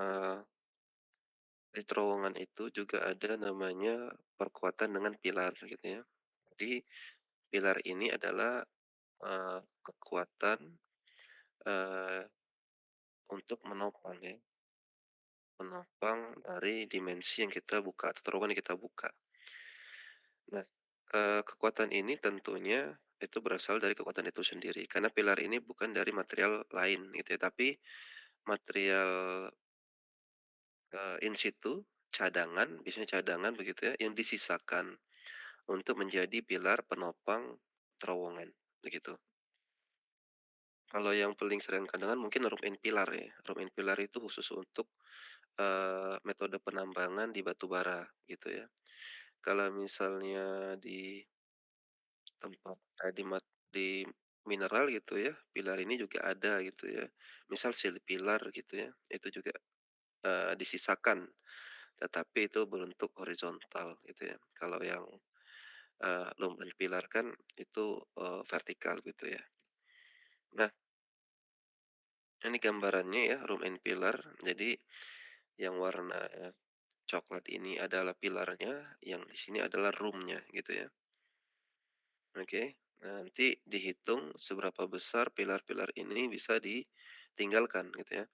eee, di terowongan itu juga ada namanya perkuatan dengan pilar gitu ya. Jadi pilar ini adalah, kekuatan, eee, untuk menopang ya, menopang dari dimensi yang kita buka atau terowongan yang kita buka. Nah, kekuatan ini tentunya itu berasal dari kekuatan itu sendiri, karena pilar ini bukan dari material lain gitu ya, tapi material, in situ, cadangan, biasanya cadangan begitu ya, yang disisakan untuk menjadi pilar penopang terowongan, begitu. Kalau yang paling sering kandangan mungkin room and pillar ya, room and pillar itu khusus untuk, metode penambangan di batu bara gitu ya. Kalau misalnya di tempat di mineral gitu ya, pilar ini juga ada gitu ya. Misal seal pilar gitu ya, itu juga, disisakan, tetapi itu berbentuk horizontal gitu ya. Kalau yang, loom and pillar kan itu, vertikal gitu ya. Nah, ini gambarannya ya room and pillar. Jadi yang warna coklat ini adalah pilarnya, yang di sini adalah room-nya gitu ya. Oke. Nah, nanti dihitung seberapa besar pilar-pilar ini bisa ditinggalkan gitu ya.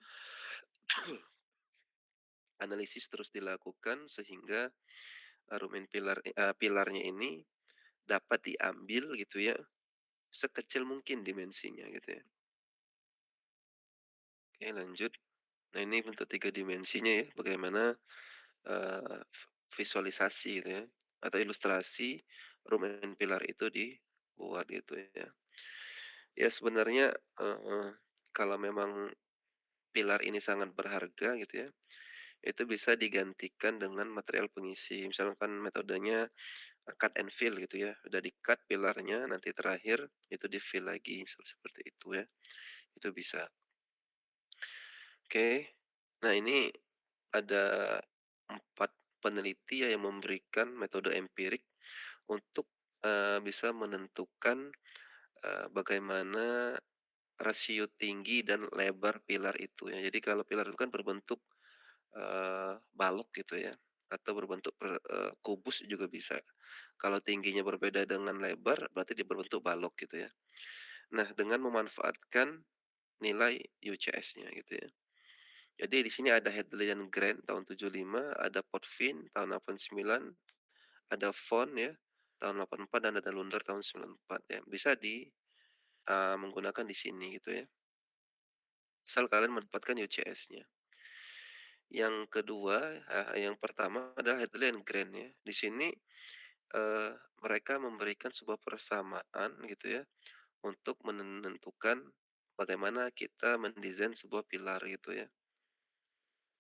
Analisis terus dilakukan sehingga, rumen pilarnya ini dapat diambil gitu ya, sekecil mungkin dimensinya gitu ya. Oke lanjut. Nah ini bentuk 3 dimensinya ya, bagaimana, visualisasi gitu ya, atau ilustrasi rumen pilar itu dibuat gitu ya. Ya sebenarnya, kalau memang pilar ini sangat berharga gitu ya, itu bisa digantikan dengan material pengisi. Misalkan metodenya cut and fill gitu ya, udah di-cut pilarnya, nanti terakhir itu di-fill lagi, misal seperti itu ya, itu bisa. Oke. Nah ini ada 4 peneliti ya yang memberikan metode empirik untuk, bisa menentukan, bagaimana rasio tinggi dan lebar pilar itu ya. Jadi kalau pilar itu kan berbentuk, balok gitu ya, atau berbentuk kubus juga bisa. Kalau tingginya berbeda dengan lebar, berarti dia berbentuk balok gitu ya. Nah, dengan memanfaatkan nilai UCS-nya gitu ya. Jadi di sini ada Hadley dan Grant tahun 75, ada Potvin tahun 89, ada Font ya tahun 84 dan ada Lunder tahun 94 ya. Bisa menggunakan di sini gitu ya. Asal kalian mendapatkan UCS-nya. Yang kedua, yang pertama adalah Hadley and Grant ya. Di sini, eee, mereka memberikan sebuah persamaan gitu ya, untuk menentukan bagaimana kita mendesain sebuah pilar gitu ya.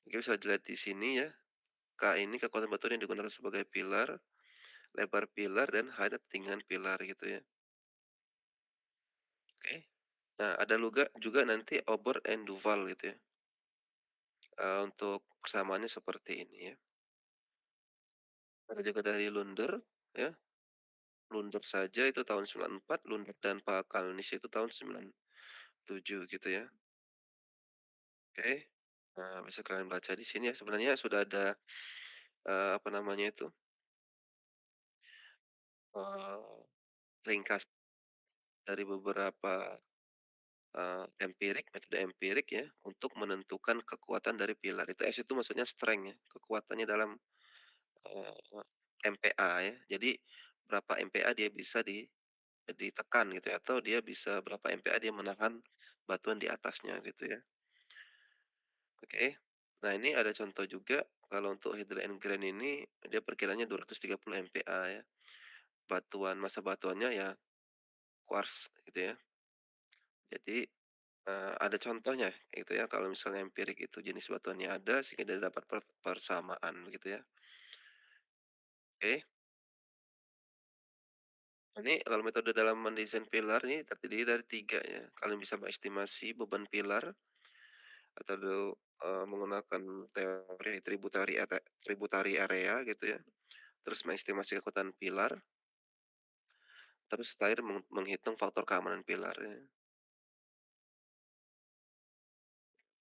Oke bisa dilihat di sini ya, K ini kekuatan batu yang digunakan sebagai pilar, lebar pilar, dan height ketinggian pilar gitu ya. Oke. Nah ada juga nanti Ober and Duval gitu ya, untuk persamaannya seperti ini ya. Ada juga dari Lunder ya, Lunder saja itu tahun 94, Lunder dan Pakalnis itu tahun 97 gitu ya. Oke. Nah, bisa kalian baca di sini ya, sebenarnya sudah ada, apa namanya itu, eee, ringkas dari beberapa, metode empirik ya, untuk menentukan kekuatan dari pilar. Itu S itu maksudnya strength ya, kekuatannya dalam, eee, MPa ya. Jadi berapa MPa dia bisa ditekan gitu ya, atau dia bisa berapa MPa dia menahan batuan di atasnya gitu ya. Oke. Nah ini ada contoh juga kalau untuk Hidra and Grand ini dia perkiranya 230 MPa ya. Massa batuannya ya quartz gitu ya. Jadi, ada contohnya gitu ya kalau misalnya empirik itu jenis batuannya ada sehingga dia dapat persamaan gitu ya. Oke. Ini kalau metode dalam mendesain pilar ini terdiri dari 3 ya. Kalian bisa mengestimasi beban pilar atau menggunakan teori tributary area gitu ya. Terus mengestimasi kekuatan pilar, terus terakhir menghitung faktor keamanan pilar ya.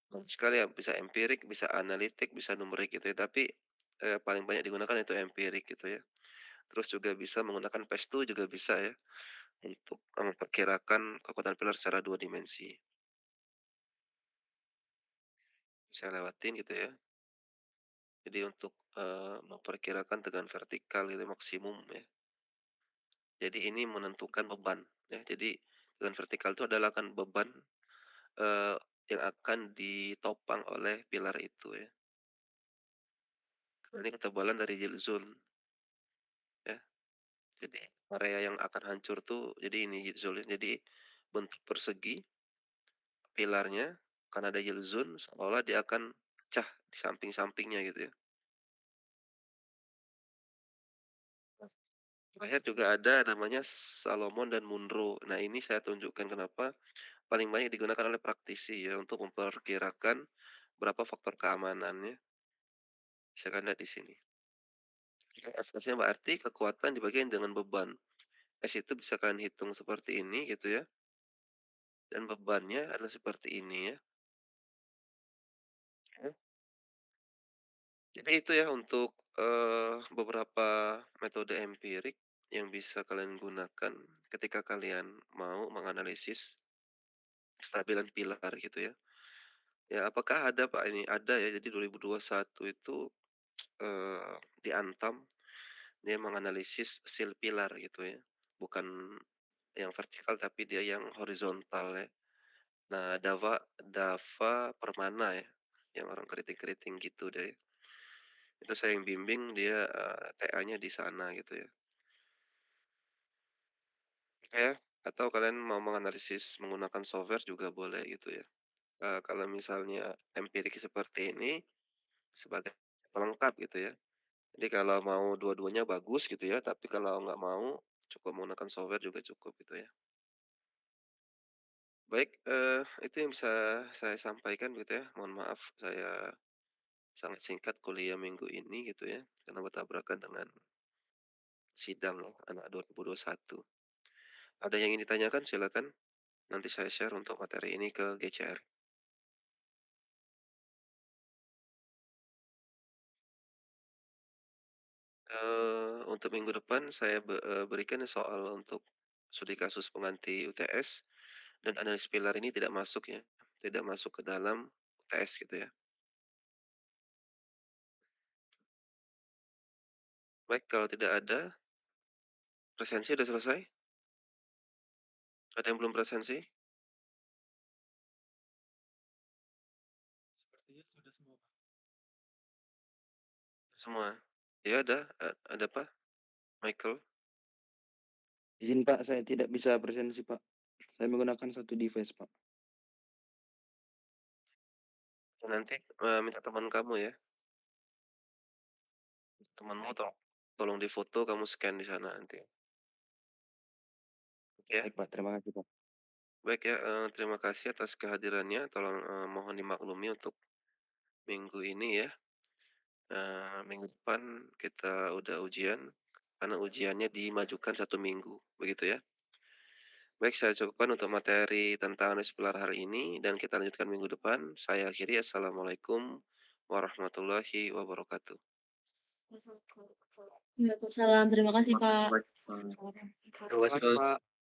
banyak sekali ya, bisa empirik, bisa analitik, bisa numerik gitu ya, tapi, paling banyak digunakan itu empirik gitu ya. Terus juga bisa menggunakan PES-2 juga bisa ya, untuk, memperkirakan kekuatan pilar secara 2 dimensi. Saya lewatin gitu ya. Jadi untuk, memperkirakan tegangan vertikal gitu maksimum ya. Jadi ini menentukan beban ya. Jadi tegangan vertikal itu adalah kan beban, eee, yang akan ditopang oleh pilar itu ya. Ini ketebalan dari yield zone ya. Jadi area yang akan hancur tuh jadi ini yield zone, jadi bentuk persegi pilarnya karena ada yield zone seolah dia akan pecah di samping-sampingnya gitu ya. Terakhir juga ada namanya Salomon dan Munro. Nah, ini saya tunjukkan kenapa paling banyak digunakan oleh praktisi ya untuk memperkirakan berapa faktor keamanannya. Bisa Anda di sini. F-nya berarti kekuatan dibagikan dengan beban. S itu bisa kalian hitung seperti ini gitu ya. Dan bebannya adalah seperti ini ya. Ya. Jadi itu ya untuk beberapa metode empirik yang bisa kalian gunakan ketika kalian mau menganalisis kestabilan pilar gitu ya. Ya apakah ada Pak ini? Ada ya. Jadi 2021 itu di Antam dia menganalisis seal pilar gitu ya. Bukan yang vertikal tapi dia yang horizontal ya. Nah, Dava Permana ya, yang orang keriting-keriting gitu deh. Itu saya yang bimbing dia, TA-nya di sana gitu ya. Ya, atau kalian mau menganalisis menggunakan software juga boleh gitu ya. Kalau misalnya empirik seperti ini sebagai pelengkap gitu ya. Jadi kalau mau dua-duanya bagus gitu ya, tapi kalau nggak mau cukup menggunakan software juga cukup gitu ya. Baik, itu yang bisa saya sampaikan gitu ya. Mohon maaf saya sangat singkat kuliah minggu ini gitu ya, karena bertabrakan dengan sidang anak 2021. Ada yang ingin ditanyakan silakan, nanti saya share untuk materi ini ke GCR. Untuk minggu depan saya berikan soal untuk studi kasus pengganti UTS dan analis pilar ini tidak masuk ya, tidak masuk ke dalam UTS gitu ya. Baik, kalau tidak ada, presensi sudah selesai? Ada yang belum presensi? Sepertinya sudah semua, Pak. Semua? Ya ada, ada Pak, Michael. Izin Pak, saya tidak bisa presensi Pak. Saya menggunakan satu device Pak. Nanti, minta teman kamu ya, temanmu tolong difoto kamu scan di sana nanti, ya. Baik Pak, terima kasih Pak. Baik ya, terima kasih atas kehadirannya, tolong, mohon dimaklumi untuk minggu ini ya, minggu depan kita udah ujian, karena ujiannya dimajukan 1 minggu, begitu ya. Baik, saya cukupkan untuk materi tentang Unexplorer hari ini dan kita lanjutkan minggu depan. Saya akhiri, assalamualaikum warahmatullahi wabarakatuh. Waalaikumsalam. Terima kasih, Pak. Terima kasih, Pak. Terima kasih, Pak.